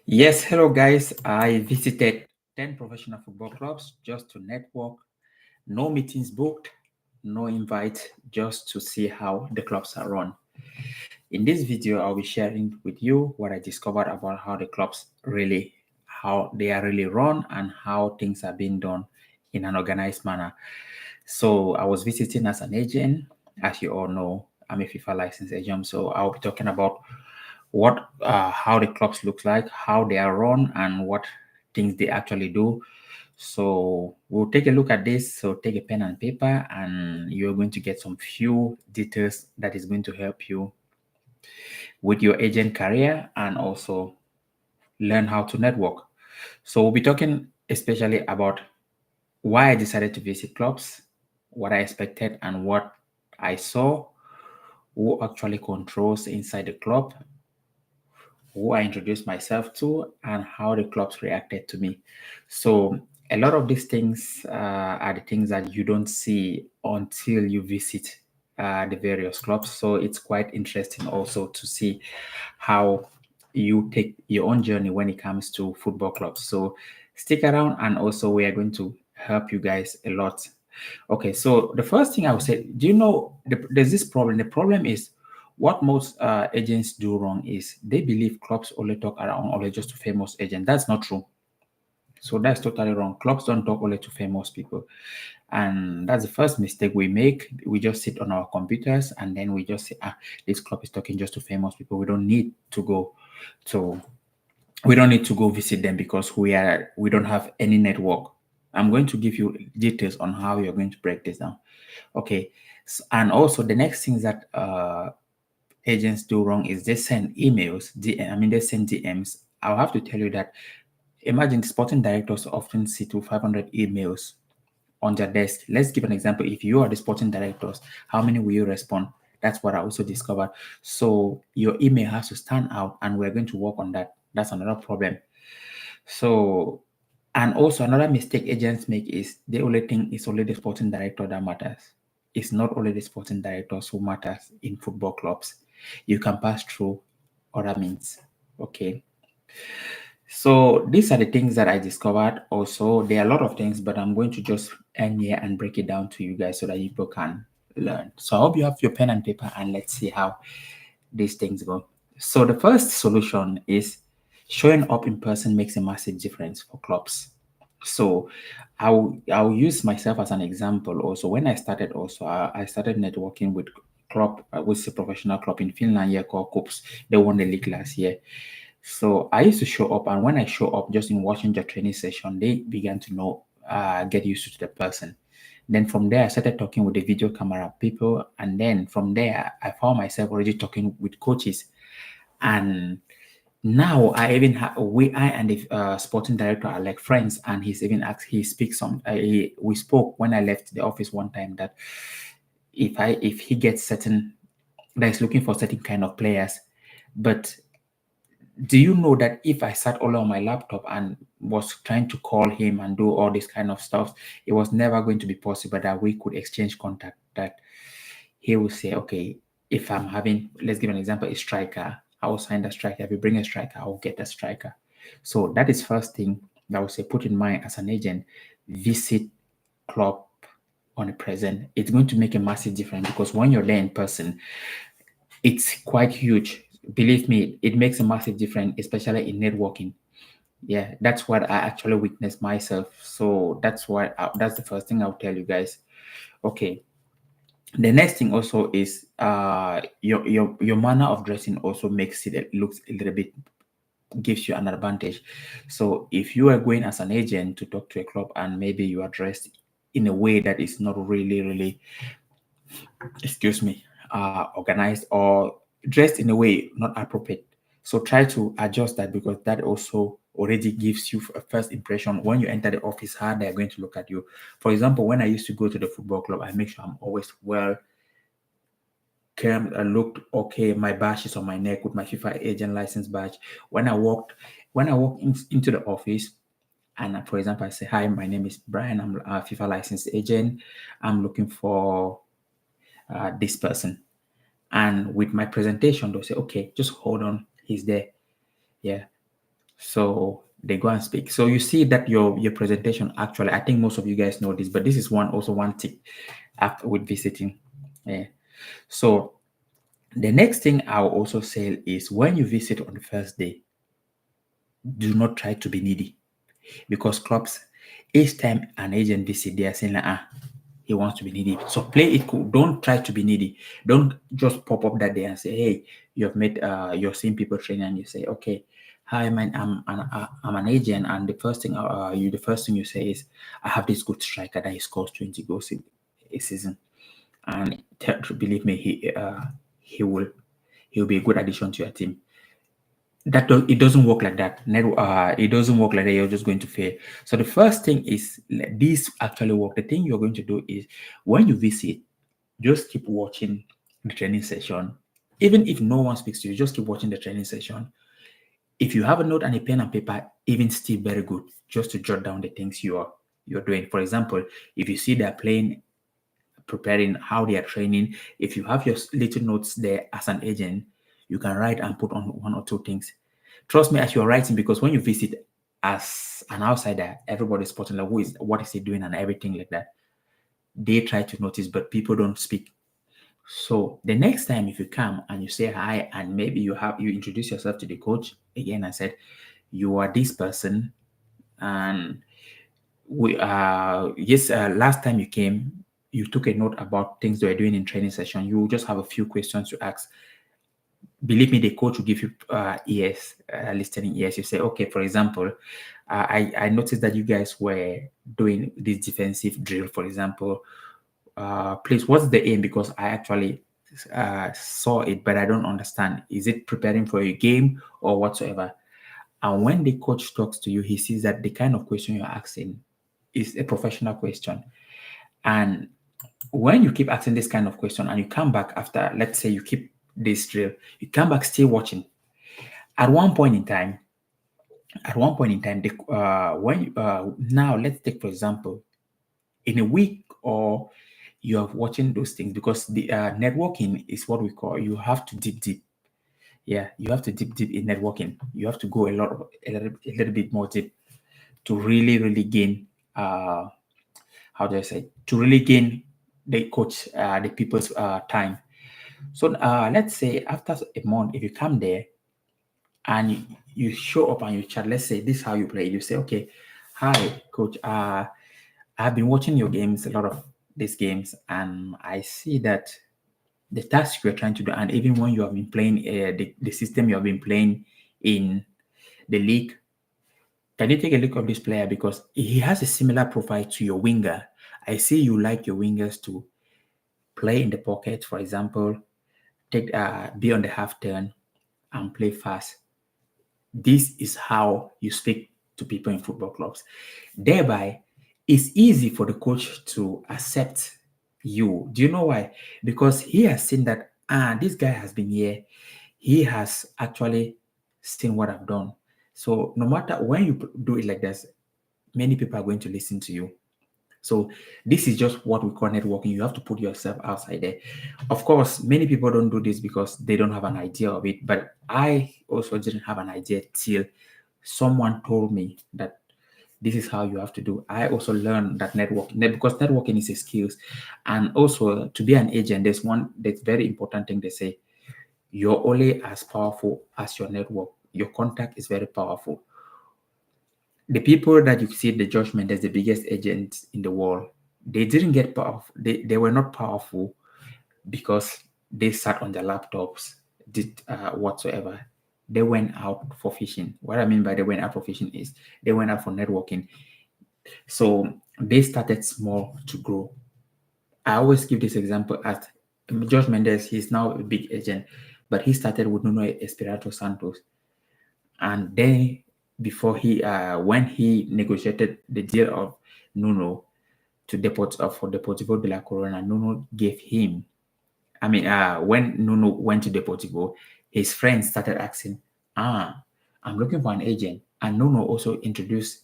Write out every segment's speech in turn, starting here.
Yes, hello guys. I visited 10 professional football clubs just to network. No meetings booked, no invite, just to see how the clubs are run. In this video, I'll be sharing with you what I discovered about how the clubs how they are really run and how things are being done in an organized manner. So I was visiting as an agent. As you all know, I'm a FIFA licensed agent. So I'll be talking about how the clubs looks like, how they are run, and what things they actually do. So we'll take a look at this. So take a pen and paper, and you're going to get some few details that is going to help you with your agent career and also learn how to network. So we'll be talking especially about why I decided to visit clubs, what I expected, and what I saw, who actually controls inside the club, who I introduced myself to, and how the clubs reacted to me. So a lot of these things are the things that you don't see until you visit the various clubs. So it's quite interesting also to see how you take your own journey when it comes to football clubs. So stick around, and also we are going to help you guys a lot. Okay, so the first thing I would say, do you know there's this problem? The problem is what most agents do wrong is they believe clubs only talk around only just to famous agents. That's not true. So that's totally wrong. Clubs don't talk only to famous people. And that's the first mistake we make. We just sit on our computers and then we just say, this club is talking just to famous people. To we don't need to go visit them because we don't have any network. I'm going to give you details on how you're going to break this down. Okay. And also the next thing that agents do wrong is they send emails. They send DMs. I'll have to tell you that imagine sporting directors often see to 500 emails on their desk. Let's give an example. If you are the sporting directors, how many will you respond? That's what I also discovered. So your email has to stand out, and we're going to work on that. That's another problem. So, and also another mistake agents make is they only think it's only the sporting director that matters. It's not only the sporting directors who matters in football clubs. You can pass through other means. Okay. So these are the things that I discovered. Also, there are a lot of things, but I'm going to just end here and break it down to you guys so that you people can learn. So I hope you have your pen and paper, and let's see how these things go. So the first solution is showing up in person makes a massive difference for clubs. So I'll use myself as an example. Also, when I started, I started networking with with a professional club in Finland here called Kups. They won the league last year. So I used to show up, and when I show up, just in watching the training session, they began to get used to the person. Then from there, I started talking with the video camera people, and then from there, I found myself already talking with coaches. And now I and the sporting director are like friends, and he's even asked. He speaks some. We spoke when I left the office one time that if he gets certain that is looking for certain kind of players, but do you know that if I sat all on my laptop and was trying to call him and do all this kind of stuff, it was never going to be possible that we could exchange contact. That he will say, okay, if I'm having, let's give an example, a striker, I will sign the striker. If you bring a striker, I will get a striker. So that is first thing that I would say put in mind as an agent, visit club on the present. It's going to make a massive difference because when you're there in person, it's quite huge. Believe me, it makes a massive difference, especially in networking. Yeah, that's what I actually witnessed myself. So that's the first thing I'll tell you guys. Okay. The next thing also is your manner of dressing also makes it looks a little bit gives you an advantage. So if you are going as an agent to talk to a club and maybe you are dressed in a way that is not really excuse me, organized or dressed in a way not appropriate. So try to adjust that because that also already gives you a first impression when you enter the office how they're going to look at you. For example, when I used to go to the football club, I make sure I'm always well came and looked okay. My badge is on my neck with my FIFA agent license badge. When I walk into the office, and for example, I say, "Hi, my name is Brian. I'm a FIFA licensed agent. I'm looking for this person." And with my presentation, they'll say, okay, just hold on. He's there. Yeah. So they go and speak. So you see that your presentation actually, I think most of you guys know this, but this is one tip after with visiting. Yeah. So the next thing I'll also say is when you visit on the first day, do not try to be needy because clubs, each time an agent visit, they are saying like, he wants to be needy. So play it cool. Don't try to be needy. Don't just pop up that day and say, hey, you've met, you're seeing people training, and you say, okay, hi, man, I'm an agent, and the first thing you say is, I have this good striker that he scores 20 goals in a season, and believe me, he will he'll be a good addition to your team. It doesn't work like that. It doesn't work like that. You're just going to fail. So the first thing is this actually work. The thing you're going to do is when you visit, just keep watching the training session. Even if no one speaks to you, just keep watching the training session. If you have a note and a pen and paper, even still very good, just to jot down the things you're doing. For example, if you see they're playing, preparing, how they are training, if you have your little notes there as an agent, you can write and put on one or two things. Trust me as you're writing, because when you visit as an outsider, everybody's spotting like what is he doing and everything like that. They try to notice, but people don't speak. So the next time if you come and you say hi and maybe you introduce yourself to the coach again and said you are this person, and we yes, last time you came you took a note about things they were doing in training session, you just have a few questions to ask. Believe me, the coach will give you ears, listening ears. You say, okay, for example, I noticed that you guys were doing this defensive drill, for example. Please, what's the aim? Because I actually saw it, but I don't understand. Is it preparing for a game or whatsoever? And when the coach talks to you, he sees that the kind of question you're asking is a professional question. And when you keep asking this kind of question and you come back after, let's say you keep this drill, you come back still watching. At one point in time, now let's take for example, in a week or you are watching those things, because the networking is what we call, you have to deep. Yeah, you have to deep in networking. You have to go a little bit more deep to really gain how do I say, to really gain the coach the people's time. So let's say after a month, if you come there and you show up and you chat, let's say this is how you play. You say, okay, hi coach, I've been watching your games, a lot of these games, and I see that the task you're trying to do, and even when you have been playing the system you have been playing in the league, can you take a look at this player because he has a similar profile to your winger? I see you like your wingers to play in the pocket, for example, take be on the half turn and play fast. This is how you speak to people in football clubs. Thereby, it's easy for the coach to accept you. Do you know why? Because he has seen that this guy has been here. He has actually seen what I've done. So no matter when you do it like this, many people are going to listen to you. So this is just what we call networking. You have to put yourself outside there. Of course, many people don't do this because they don't have an idea of it. But I also didn't have an idea till someone told me that this is how you have to do. I also learned that because networking is a skills. And also to be an agent, there's very important thing they say. You're only as powerful as your network. Your contact is very powerful. The people that you see the judgment as the biggest agents in the world, they didn't get powerful. They were not powerful because they sat on their laptops, did whatsoever. They went out for fishing. What I mean by they went out for fishing is they went out for networking. So they started small to grow. I always give this example at George Mendes. He's now a big agent, but he started with Nuno Espirito Santos. And then before when he negotiated the deal of Nuno for Deportivo de la Corona, Nuno gave him. I mean, when Nuno went to Deportivo, his friends started asking, I'm looking for an agent. And Nuno also introduced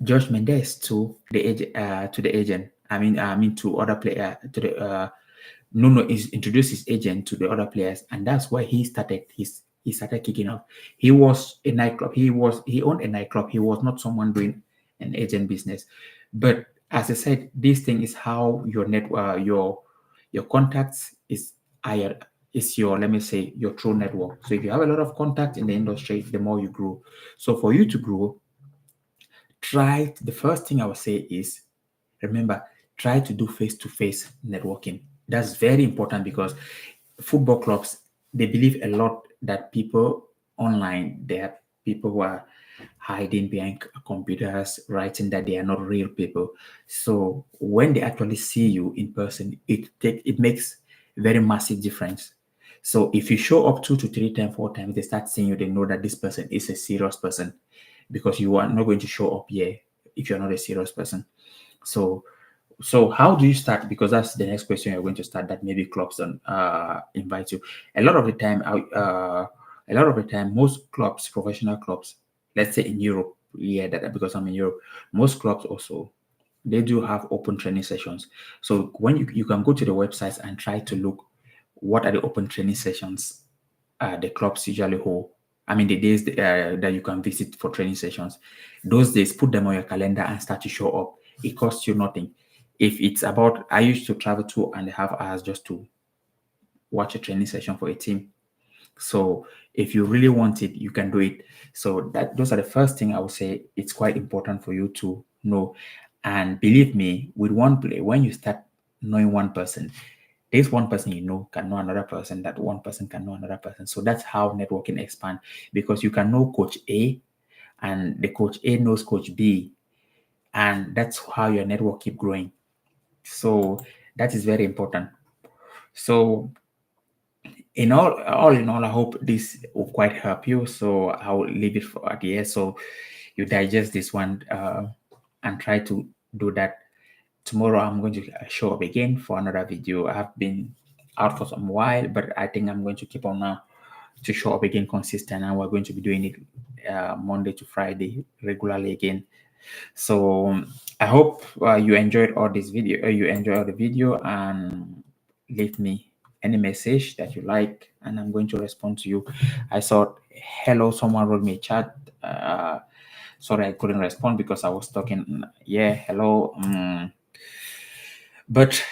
George Mendes to the agent. I mean to other player to the Nuno is introduced his agent to the other players, and that's why he started his he started kicking off. He was a nightclub. He owned a nightclub. He was not someone doing an agent business. But as I said, this thing is how your network, your contacts is your, let me say, your true network. So if you have a lot of contacts in the industry, the more you grow. So for you to grow, the first thing I would say is, remember, try to do face-to-face networking. That's very important because football clubs, they believe a lot that people online, they are people who are hiding behind computers, writing that they are not real people. So when they actually see you in person, it makes very massive difference. So if you show up 2 to 3 times, 4 times, they start seeing you, they know that this person is a serious person, because you are not going to show up here if you're not a serious person. So how do you start? Because that's the next question you're going to start, that maybe clubs don't invite you. A lot of the time, most clubs, professional clubs, let's say in Europe, yeah, that because I'm in Europe, most clubs also, they do have open training sessions. So when you can go to the websites and try to look what are the open training sessions the clubs usually hold. I mean, the days that you can visit for training sessions, those days, put them on your calendar and start to show up. It costs you nothing. If it's about, I used to travel 2.5 hours just to watch a training session for a team. So if you really want it, you can do it. So those are the first thing I would say. It's quite important for you to know. And believe me, with one play, when you start knowing one person, this one person you know can know another person, that one person can know another person. So that's how networking expand, because you can know coach A and the coach A knows coach B, and that's how your network keep growing. So that is very important. So all in all, I hope this will quite help you. So I'll leave it for at the end, so you digest this one and try to do that. Tomorrow I'm going to show up again for another video. I have been out for some while, but I think I'm going to keep on now to show up again consistent, and we're going to be doing it Monday to Friday regularly again. So I hope you enjoyed all this video. You enjoyed the video, and leave me any message that you like, and I'm going to respond to you. I saw hello, someone wrote me a chat. Sorry, I couldn't respond because I was talking. Yeah, hello. But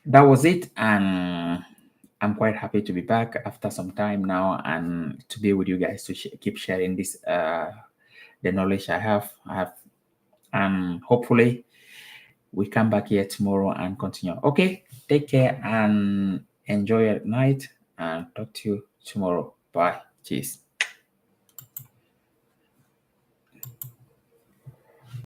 that was it, and I'm quite happy to be back after some time now, and to be with you guys to keep sharing this the knowledge I have, and hopefully we come back here tomorrow and continue. Okay, take care and enjoy your night, and talk to you tomorrow. Bye. Cheers.